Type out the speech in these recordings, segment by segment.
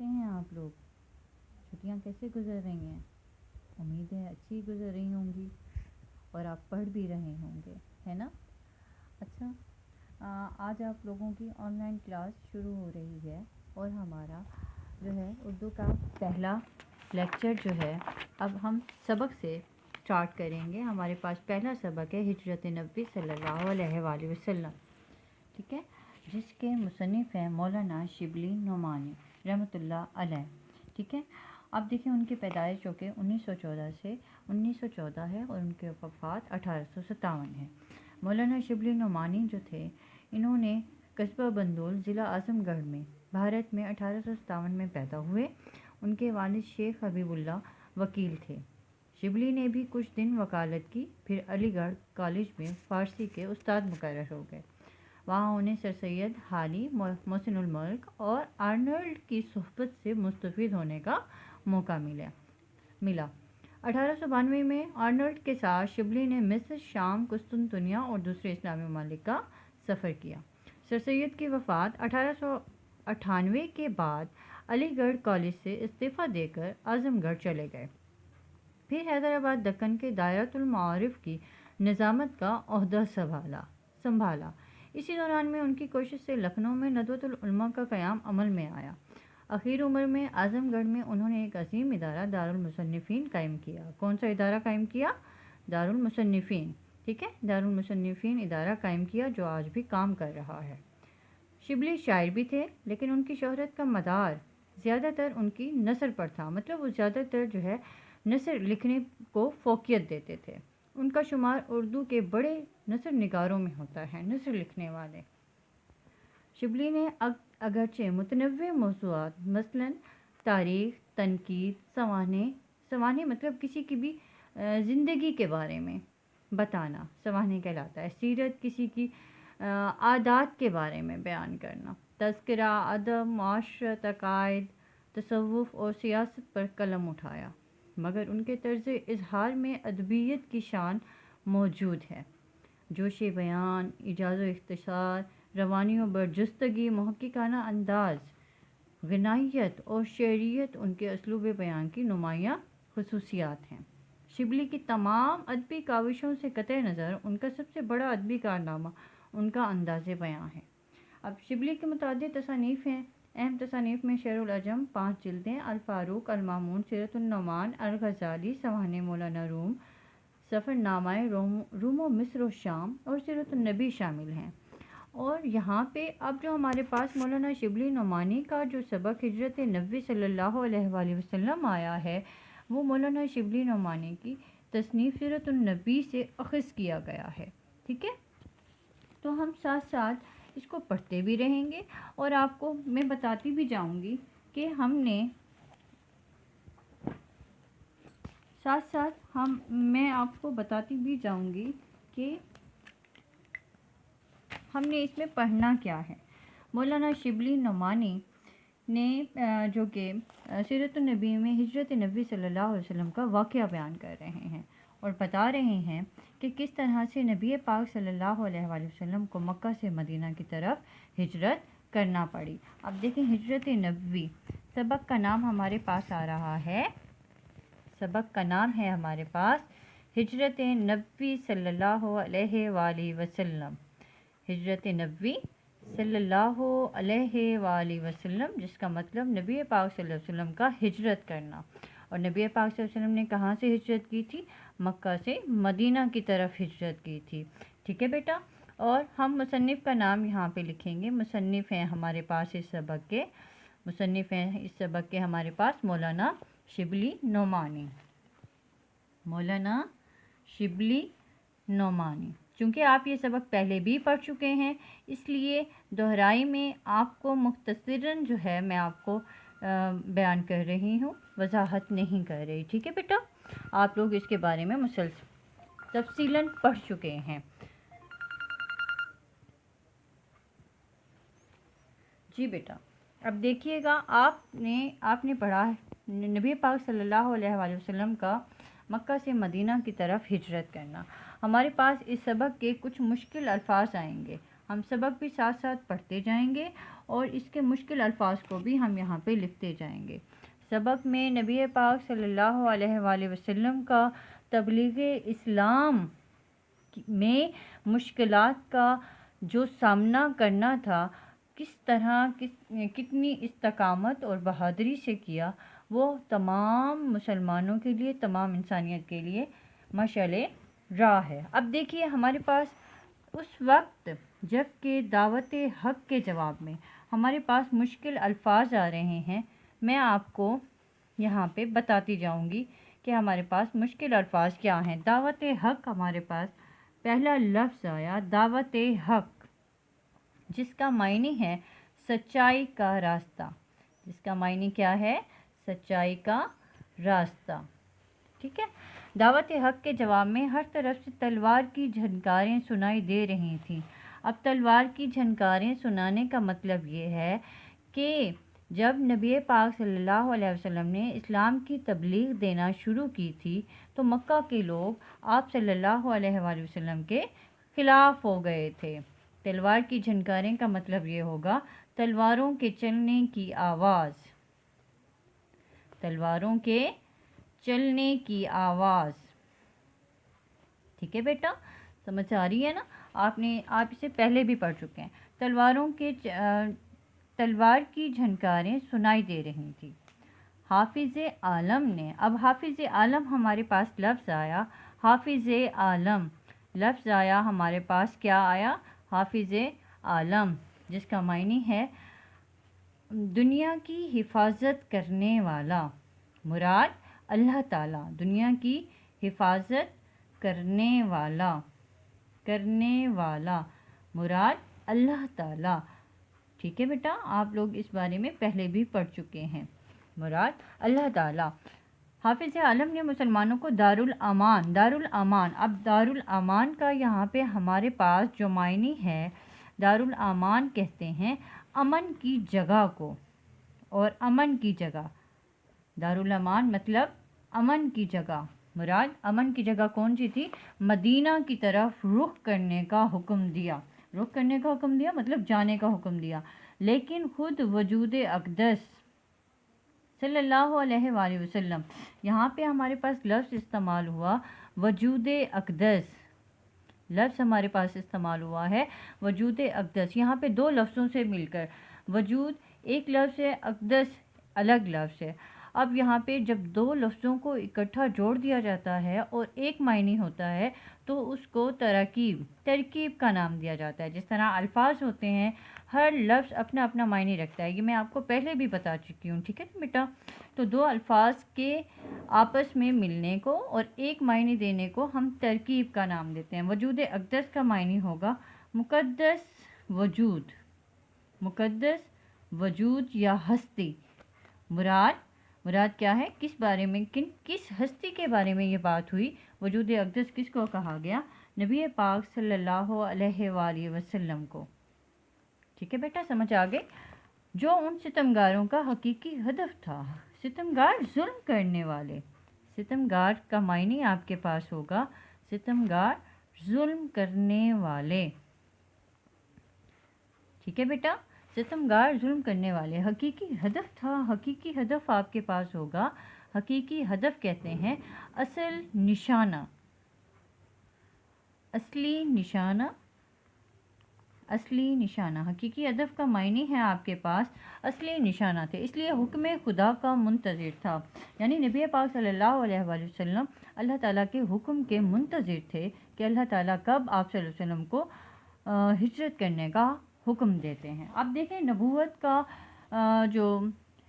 کیسے ہیں آپ لوگ؟ چھٹیاں کیسے گزر رہی ہیں؟ امید ہے اچھی گزر رہی ہوں گی اور آپ پڑھ بھی رہے ہوں گے، ہے نا؟ اچھا، آج آپ لوگوں کی آن لائن کلاس شروع ہو رہی ہے اور ہمارا جو ہے اردو کا پہلا لیکچر جو ہے اب ہم سبق سے اسٹارٹ کریں گے۔ ہمارے پاس پہلا سبق ہے ہجرت نبوی صلی اللہ علیہ وآلہ وسلم، ٹھیک ہے، جس کے مصنف ہیں مولانا شبلی نعمانی رحمۃ اللہ علیہ، ٹھیک ہے۔ اب دیکھیں ان کی پیدائش جو کہ 1914 سے 1914 ہے اور ان کی وفات 1857 ہے۔ مولانا شبلی نعمانی جو تھے، انہوں نے قصبہ بندول ضلع اعظم گڑھ میں بھارت میں 1857 میں پیدا ہوئے۔ ان کے والد شیخ حبیب اللہ وکیل تھے۔ شبلی نے بھی کچھ دن وکالت کی، پھر علی گڑھ کالج میں فارسی کے استاد مقرر ہو گئے۔ وہاں انہیں سر سید حالی محسن الملک اور آرنلڈ کی صحبت سے مستفید ہونے کا موقع ملا۔ 1892 میں آرنلڈ کے ساتھ شبلی نے مصر، شام، قسطنطنیہ اور دوسرے اسلامی ممالک کا سفر کیا۔ سر سید کی وفات 1898 کے بعد علی گڑھ کالج سے استعفیٰ دے کر اعظم گڑھ چلے گئے، پھر حیدرآباد دکن کے دائرۃ المعارف کی نظامت کا عہدہ سنبھالا۔ اسی دوران میں ان کی کوشش سے لکھنؤ میں ندوۃ العلماء کا قیام عمل میں آیا۔ اخیر عمر میں اعظم گڑھ میں انہوں نے ایک عظیم ادارہ دارالمصنفین قائم کیا۔ کون سا ادارہ قائم کیا؟ دارالمصنفین، ٹھیک ہے، دارالمصنفین ادارہ قائم کیا جو آج بھی کام کر رہا ہے۔ شبلی شاعر بھی تھے، لیکن ان کی شہرت کا مدار زیادہ تر ان کی نثر پر تھا، مطلب وہ زیادہ تر جو ہے نثر لکھنے کو فوقیت دیتے تھے۔ ان کا شمار اردو کے بڑے نثر نگاروں میں ہوتا ہے، نثر لکھنے والے۔ شبلی نے اگرچہ متنوع موضوعات مثلاً تاریخ، تنقید، سوانح مطلب کسی کی بھی زندگی کے بارے میں بتانا سوانح کہلاتا ہے، سیرت، کسی کی عادات کے بارے میں بیان کرنا، تذکرہ، ادب، معاشرت، عقائد، تصوف اور سیاست پر قلم اٹھایا، مگر ان کے طرز اظہار میں ادبیت کی شان موجود ہے۔ جوش بیان، ایجاز و اختصار، روانی و برجستگی، محققانہ انداز، غنائیت اور شعریت ان کے اسلوب بیان کی نمایاں خصوصیات ہیں۔ شبلی کی تمام ادبی کاوشوں سے قطع نظر ان کا سب سے بڑا ادبی کارنامہ ان کا انداز بیان ہے۔ اب شبلی کے متعدد تصانیف ہیں۔ اہم تصانیف میں شعر العجم 5 جلدیں، الفاروق، المامون، سیرت النعمان، الغزالی، سوانح مولانا روم، سفر نامہ روم و مصر و شام اور سیرت النبی شامل ہیں۔ اور یہاں پہ اب جو ہمارے پاس مولانا شبلی نعمانی کا جو سبق ہجرت نبوی صلی اللہ علیہ وآلہ وسلم آیا ہے، وہ مولانا شبلی نعمانی کی تصنیف سیرت النبی سے اخذ کیا گیا ہے، ٹھیک ہے۔ تو ہم ساتھ ساتھ اس کو پڑھتے بھی رہیں گے اور آپ کو میں بتاتی بھی جاؤں گی کہ میں آپ کو بتاتی بھی جاؤں گی کہ ہم نے اس میں پڑھنا کیا ہے۔ مولانا شبلی نعمانی نے جو کہ سیرت النبی میں ہجرت نبوی صلی اللہ علیہ وسلم کا واقعہ بیان کر رہے ہیں اور بتا رہے ہیں کہ کس طرح سے نبی پاک صلی اللہ علیہ وآلہ وسلم کو مکہ سے مدینہ کی طرف ہجرت کرنا پڑی۔ اب دیکھیں ہجرت نبوی، سبق کا نام ہمارے پاس آ رہا ہے، سبق کا نام ہے ہمارے پاس ہجرت نبوی صلی اللہ علیہ وآلہ وسلم، ہجرت نبوی صلی اللہ علیہ وآلہ وسلم، جس کا مطلب نبی پاک صلی اللہ علیہ وسلم کا ہجرت کرنا۔ اور نبی پاک صلی اللہ علیہ وسلم نے کہاں سے ہجرت کی تھی؟ مکہ سے مدینہ کی طرف ہجرت کی تھی، ٹھیک ہے بیٹا۔ اور ہم مصنف کا نام یہاں پہ لکھیں گے، مصنف ہیں ہمارے پاس اس سبق کے ہمارے پاس مولانا شبلی نعمانی، مولانا شبلی نعمانی۔ چونکہ آپ یہ سبق پہلے بھی پڑھ چکے ہیں، اس لیے دہرائی میں آپ کو مختصراً جو ہے میں آپ کو بیان کر رہی ہوں، وضاحت نہیں کر رہی، ٹھیک ہے بیٹا۔ آپ لوگ اس کے بارے میں تفصیلاً پڑھ چکے ہیں۔ جی بیٹا، اب دیکھیے گا آپ نے پڑھا نبی پاک صلی اللہ علیہ وآلہ وسلم کا مکہ سے مدینہ کی طرف ہجرت کرنا۔ ہمارے پاس اس سبق کے کچھ مشکل الفاظ آئیں گے، ہم سبق بھی ساتھ ساتھ پڑھتے جائیں گے اور اس کے مشکل الفاظ کو بھی ہم یہاں پہ لکھتے جائیں گے۔ سبق میں نبی پاک صلی اللہ علیہ وآلہ وسلم کا تبلیغ اسلام میں مشکلات کا جو سامنا کرنا تھا، کس طرح کتنی استقامت اور بہادری سے کیا، وہ تمام مسلمانوں کے لیے، تمام انسانیت کے لیے مشعل راہ ہے۔ اب دیکھیے ہمارے پاس اس وقت جب کہ دعوت حق کے جواب میں ہمارے پاس مشکل الفاظ آ رہے ہیں، میں آپ کو یہاں پہ بتاتی جاؤں گی کہ ہمارے پاس مشکل الفاظ کیا ہیں۔ دعوت حق، ہمارے پاس پہلا لفظ آیا دعوت حق، جس کا معنی ہے سچائی کا راستہ۔ جس کا معنی کیا ہے؟ سچائی کا راستہ، ٹھیک ہے۔ دعوت حق کے جواب میں ہر طرف سے تلوار کی جھنکاریں سنائی دے رہی تھیں۔ اب تلوار کی جھنکاریں سنانے کا مطلب یہ ہے کہ جب نبی پاک صلی اللہ علیہ وسلم نے اسلام کی تبلیغ دینا شروع کی تھی تو مکہ کے لوگ آپ صلی اللہ علیہ وآلہ وسلم کے خلاف ہو گئے تھے۔ تلوار کی جھنکاریں کا مطلب یہ ہوگا تلواروں کے چلنے کی آواز، تلواروں کے چلنے کی آواز، ٹھیک ہے بیٹا، سمجھ آ رہی ہے نا؟ آپ اسے پہلے بھی پڑھ چکے ہیں۔ تلوار کی جھنکاریں سنائی دے رہی تھی۔ حافظ عالم نے، اب حافظ عالم ہمارے پاس لفظ آیا، حافظ عالم لفظ آیا ہمارے پاس، کیا آیا؟ حافظ عالم، جس کا معنی ہے دنیا کی حفاظت کرنے والا۔ مراد اللہ تعالیٰ، دنیا کی حفاظت کرنے والا، مراد اللہ تعالیٰ، ٹھیک ہے بیٹا، آپ لوگ اس بارے میں پہلے بھی پڑھ چکے ہیں، مراد اللہ تعالیٰ۔ حافظ عالم نے مسلمانوں کو دارالامان، اب دارالامان کا یہاں پہ ہمارے پاس جو معنی ہے، دارالامان کہتے ہیں امن کی جگہ کو، اور امن کی جگہ، دارالامان مطلب امن کی جگہ، مراد امن کی جگہ کون سی تھی؟ مدینہ کی طرف رخ کرنے کا حکم دیا، رخ کرنے کا حکم دیا مطلب جانے کا حکم دیا۔ لیکن خود وجود اقدس صلی اللہ علیہ وآلہ وسلم، یہاں پہ ہمارے پاس لفظ استعمال ہوا وجود اقدس، لفظ ہمارے پاس استعمال ہوا ہے وجود اقدس، یہاں پہ دو لفظوں سے مل کر وجود ایک لفظ ہے، اقدس الگ لفظ ہے۔ اب یہاں پہ جب دو لفظوں کو اکٹھا جوڑ دیا جاتا ہے اور ایک معنی ہوتا ہے تو اس کو ترکیب کا نام دیا جاتا ہے۔ جس طرح الفاظ ہوتے ہیں، ہر لفظ اپنا اپنا معنی رکھتا ہے، یہ میں آپ کو پہلے بھی بتا چکی ہوں، ٹھیک ہے بیٹا؟ تو دو الفاظ کے آپس میں ملنے کو اور ایک معنی دینے کو ہم ترکیب کا نام دیتے ہیں۔ وجود اقدس کا معنی ہوگا مقدس وجود، مقدس وجود یا ہستی۔ مراد کیا ہے؟ کس بارے میں، کس ہستی کے بارے میں یہ بات ہوئی؟ وجود اقدس کس کو کہا گیا؟ نبی پاک صلی اللہ علیہ وآلہ وسلم کو، ٹھیک ہے بیٹا، سمجھ آ گئی؟ جو ان ستمگاروں کا حقیقی ہدف تھا، ستمگار ظلم کرنے والے، ستمگار کا معنی آپ کے پاس ہوگا ستمگار ظلم کرنے والے، ٹھیک ہے بیٹا، ستمگار ظلم کرنے والے، حقیقی ہدف تھا، حقیقی ہدف آپ کے پاس ہوگا، حقیقی ہدف کہتے ہیں اصل نشانہ، اصلی نشانہ، اصلی نشانہ، حقیقی ہدف کا معنی ہے آپ کے پاس اصلی نشانہ تھے، اس لیے حکم خدا کا منتظر تھا، یعنی نبی پاک صلی اللہ علیہ وآلہ وسلم اللہ تعالیٰ کے حکم کے منتظر تھے کہ اللہ تعالیٰ کب آپ صلی اللہ علیہ وسلم کو ہجرت کرنے کا حکم دیتے ہیں۔ اب دیکھیں نبوت کا جو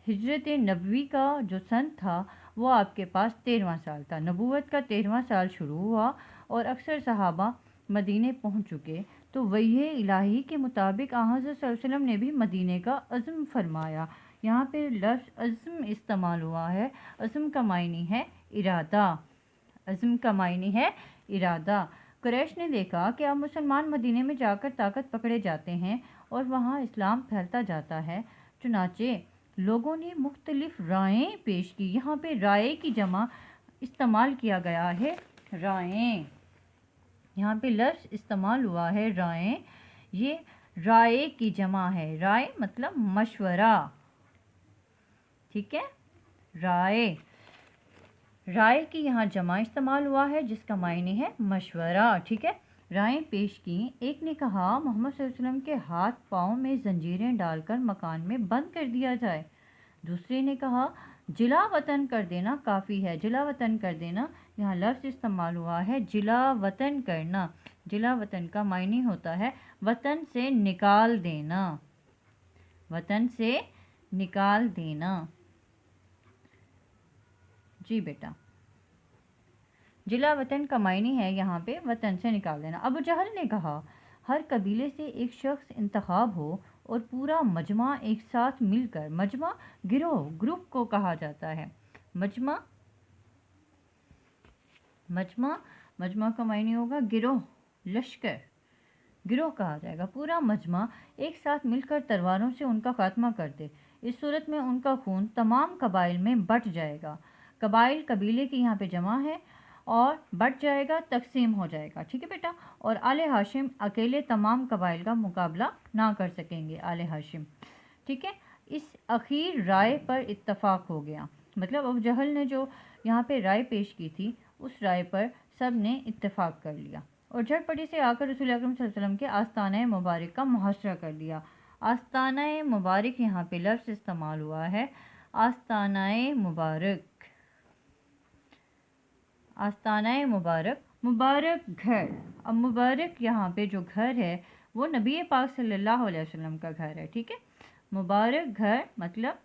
ہجرت نبوی کا جو سن تھا وہ آپ کے پاس 13واں سال تھا، نبوت کا 13واں سال شروع ہوا اور اکثر صحابہ مدینے پہنچ چکے، تو وحی الہی کے مطابق حضرت صلی اللہ علیہ وسلم نے بھی مدینے کا عزم فرمایا۔ یہاں پہ لفظ عزم استعمال ہوا ہے، عزم کا معنی ہے ارادہ، عزم کا معنی ہے ارادہ۔ قریش نے دیکھا کہ اب مسلمان مدینے میں جا کر طاقت پکڑے جاتے ہیں اور وہاں اسلام پھیلتا جاتا ہے، چنانچہ لوگوں نے مختلف رائیں پیش کی، یہاں پہ رائے کی جمع استعمال کیا گیا ہے، رائیں، یہاں پہ لفظ استعمال ہوا ہے رائیں، یہ رائے کی جمع ہے, رائے مطلب مشورہ, ٹھیک ہے, رائے, رائے کی یہاں جمع استعمال ہوا ہے جس کا معنی ہے مشورہ, ٹھیک ہے. رائیں پیش کی. ایک نے کہا محمد صلی اللہ علیہ وسلم کے ہاتھ پاؤں میں زنجیریں ڈال کر مکان میں بند کر دیا جائے. دوسرے نے کہا جلا وطن کر دینا کافی ہے. جلا وطن کر دینا, یہاں لفظ استعمال ہوا ہے جلا وطن کرنا. جلا وطن کا معنی ہوتا ہے وطن سے نکال دینا, وطن سے نکال دینا. جی بیٹا, جلا وطن کا معنی ہے یہاں پہ وطن سے نکال دینا. ابو جہل نے کہا ہر قبیلے سے ایک شخص انتخاب ہو اور پورا مجمع ایک ساتھ مل کر, مجمع گروہ, گروپ کو کہا جاتا ہے. مجمع, مجمع, مجمع کا معنی ہوگا گروہ, لشکر, گروہ کہا جائے گا. پورا مجمع ایک ساتھ مل کر تلواروں سے ان کا خاتمہ کر دے. اس صورت میں ان کا خون تمام قبائل میں بٹ جائے گا. قبائل قبیلے کی یہاں پہ جمع ہے اور بٹ جائے گا, تقسیم ہو جائے گا, ٹھیک ہے بیٹا. اور آل ہاشم اکیلے تمام قبائل کا مقابلہ نہ کر سکیں گے, آل ہاشم, ٹھیک ہے. اس اخیر رائے پر اتفاق ہو گیا, مطلب ابو جہل نے جو یہاں پہ رائے پیش کی تھی اس رائے پر سب نے اتفاق کر لیا اور جھٹ پٹی سے آ کر رسول اکرم صلی اللہ علیہ وسلم کے آستانہ مبارک کا محاصرہ کر لیا. آستانہ مبارک یہاں پہ لفظ استعمال ہوا ہے آستانہ مبارک, آستانہ مبارک, مبارک گھر. اب مبارک یہاں پہ جو گھر ہے وہ نبی پاک صلی اللہ علیہ وسلم کا گھر ہے, ٹھیک ہے. مبارک گھر مطلب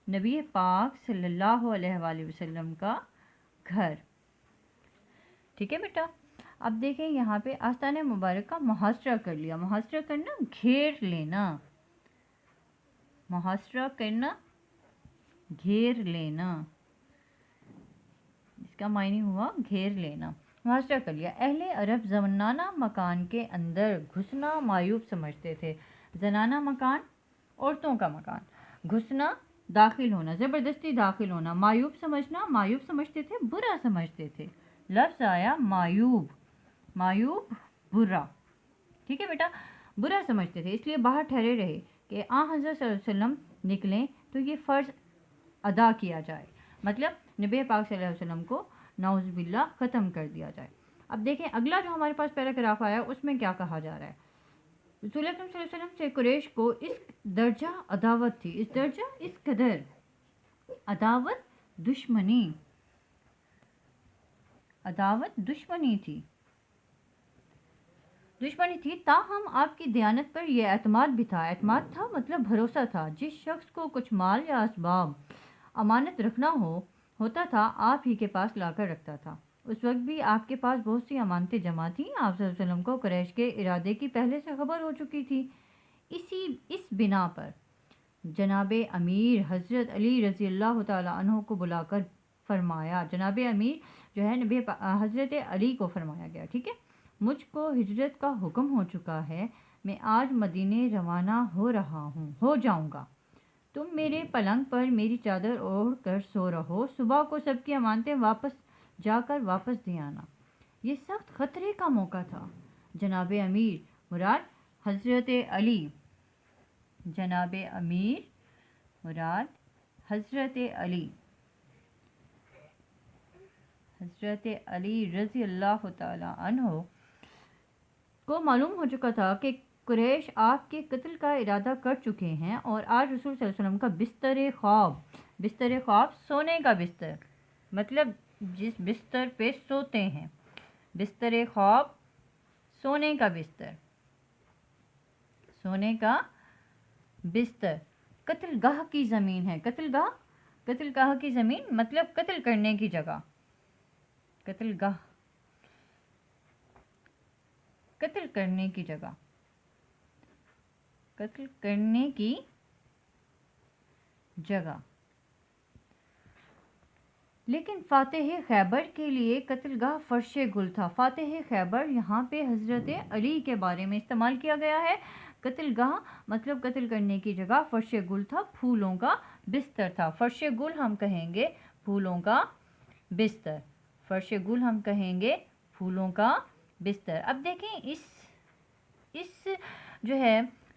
نبی پاک صلی اللہ علیہ وآلہ وسلم کا گھر, ٹھیک ہے بیٹا. اب دیکھیں یہاں پہ آستانہ مبارک کا محاصرہ کر لیا. محاصرہ کرنا گھیر لینا, محاصرہ کرنا گھیر لینا, اس کا معنی ہوا گھیر لینا. محاصرہ کر لیا. اہل عرب زنانہ مکان کے اندر گھسنا معیوب سمجھتے تھے. زنانہ مکان, عورتوں کا مکان, گھسنا داخل ہونا, زبردستی داخل ہونا, معیوب سمجھنا, معیوب سمجھتے تھے, برا سمجھتے تھے. لفظ آیا معیوب, معیوب برا, ٹھیک ہے بیٹا. برا سمجھتے تھے اس لیے باہر ٹھہرے رہے کہ حضرت صلی اللہ علیہ وسلم نکلیں تو یہ فرض ادا کیا جائے, مطلب نبی پاک صلی اللہ علیہ وسلم کو نعوذ باللہ ختم کر دیا جائے. اب دیکھیں اگلا جو ہمارے پاس پیراگراف آیا اس میں کیا کہا جا رہا ہے. رسول اکرم صلی اللہ علیہ وسلم سے قریش کو اس درجہ عداوت تھی, اس درجہ, اس قدر عداوت, دشمنی, عداوت دشمنی تھی, دشمنی تھی. تاہم آپ کی دیانت پر یہ اعتماد بھی تھا. اعتماد تھا مطلب بھروسہ تھا. جس شخص کو کچھ مال یا اسباب امانت رکھنا ہوتا تھا آپ ہی کے پاس لا کر رکھتا تھا. اس وقت بھی آپ کے پاس بہت سی امانتیں جمع تھیں. آپ صلی اللہ علیہ وسلم کو قریش کے ارادے کی پہلے سے خبر ہو چکی تھی. اس بنا پر جناب امیر حضرت علی رضی اللہ تعالیٰ عنہ کو بلا کر فرمایا, جناب امیر جو ہے نبی حضرت علی کو فرمایا گیا, ٹھیک ہے. مجھ کو ہجرت کا حکم ہو چکا ہے, میں آج مدینے روانہ ہو جاؤں گا. تم میرے پلنگ پر میری چادر اوڑھ کر سو رہو, صبح کو سب کی امانتیں واپس دے آنا. یہ سخت خطرے کا موقع تھا. جناب امیر مراد حضرت علی, جناب امیر مراد حضرت علی, حضرت علی رضی اللہ تعالی عنہ کو معلوم ہو چکا تھا کہ قریش آپ کے قتل کا ارادہ کر چکے ہیں اور آج رسول صلی اللہ علیہ وسلم کا بستر خواب سونے کا بستر, مطلب جس بستر پہ سوتے ہیں, بستر خواب سونے کا بستر, سونے کا بستر. قتل گاہ کی زمین ہے. قتل گاہ کی زمین مطلب قتل کرنے کی جگہ, قتل گاہ, قتل کرنے کی جگہ, قتل کرنے کی جگہ. لیکن فاتح خیبر کے لیے قتل گاہ فرش گل تھا. فاتح خیبر یہاں پہ حضرت علی کے بارے میں استعمال کیا گیا ہے. قتل گاہ مطلب قتل کرنے کی جگہ فرش گل تھا, پھولوں کا بستر تھا. فرش گل ہم کہیں گے پھولوں کا بستر, فرش گل ہم کہیں گے پھولوں کا بستر. اب دیکھیں اس جو ہے